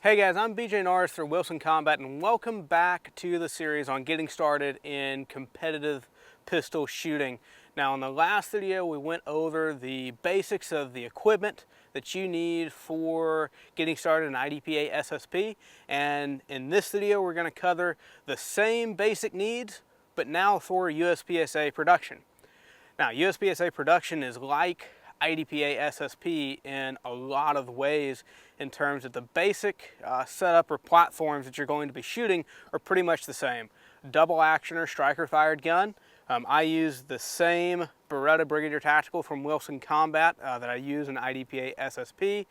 Hey guys, I'm BJ Norris for Wilson Combat, and welcome back to the series on getting started in competitive pistol shooting. Now in the last video we went over the basics of the equipment that you need for getting started in IDPA SSP, and in this video we're going to cover the same basic needs but now for USPSA production. Now USPSA production is like IDPA SSP in a lot of ways in terms of the basic setup or platforms that you're going to be shooting are pretty much the same. Double actioner striker fired gun. I use the same Beretta Brigadier Tactical from Wilson Combat that I use in IDPA SSP.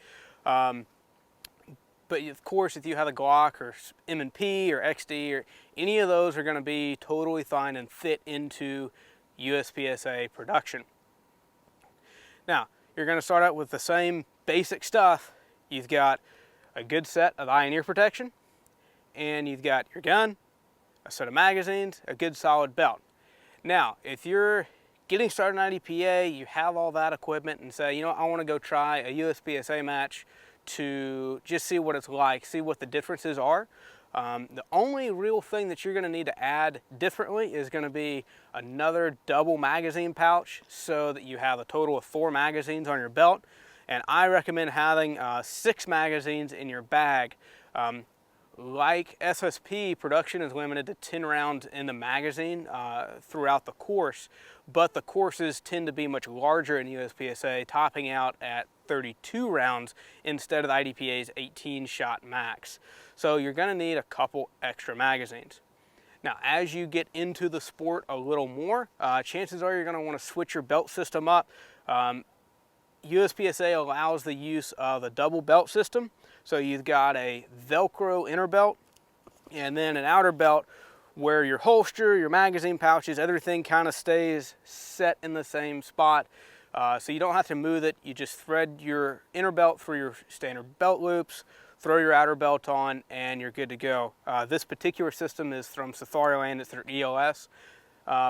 But of course, if you have a Glock or M&P or XD, or any of those are going to be totally fine and fit into USPSA production. Now, you're going to start out with the same basic stuff. You've got a good set of eye and ear protection, and you've got your gun, a set of magazines, a good solid belt. Now, if you're getting started in IDPA, you have all that equipment and say, you know, I want to go try a USPSA match to just see what it's like, see what the differences are. The only real thing that you're going to need to add differently is going to be another double magazine pouch so that you have a total of 4 magazines on your belt. And I recommend having 6 magazines in your bag. Like SSP, production is limited to 10 rounds in the magazine throughout the course, but the courses tend to be much larger in USPSA, topping out at 32 rounds instead of the IDPA's 18-shot max. So you're going to need a couple extra magazines. Now, as you get into the sport a little more, chances are you're going to want to switch your belt system up. USPSA allows the use of a double belt system. So you've got a Velcro inner belt and then an outer belt where your holster, your magazine pouches, everything kind of stays set in the same spot. So you don't have to move it. You just thread your inner belt for your standard belt loops, throw your outer belt on, and you're good to go. This particular system is from Safariland. It's their ELS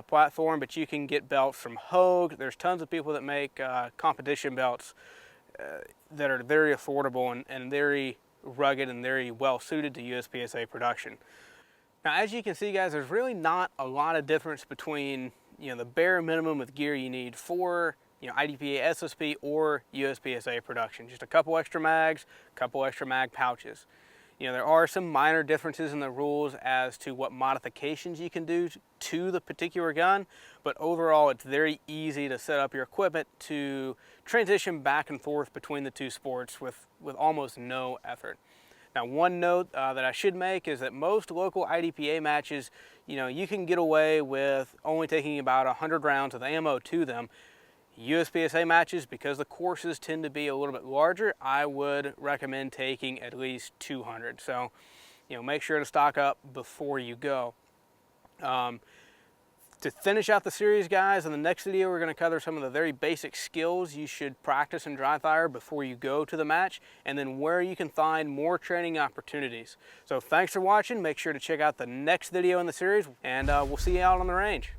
platform, but you can get belts from Hogue. There's tons of people that make competition belts that are very affordable and very rugged and very well suited to USPSA production. Now, as you can see, guys, there's really not a lot of difference between the bare minimum of gear you need for IDPA SSP or USPSA production. Just a couple extra mags, a couple extra mag pouches. There are some minor differences in the rules as to what modifications you can do to the particular gun, but overall it's very easy to set up your equipment to transition back and forth between the two sports with almost no effort. Now, one note that I should make is that most local IDPA matches, you can get away with only taking about 100 rounds of ammo to them. USPSA matches, because the courses tend to be a little bit larger, I would recommend taking at least 200. So, make sure to stock up before you go. To finish out the series, guys, in the next video we're going to cover some of the very basic skills you should practice in dry fire before you go to the match, and then where you can find more training opportunities. So thanks for watching. Make sure to check out the next video in the series, and we'll see you out on the range.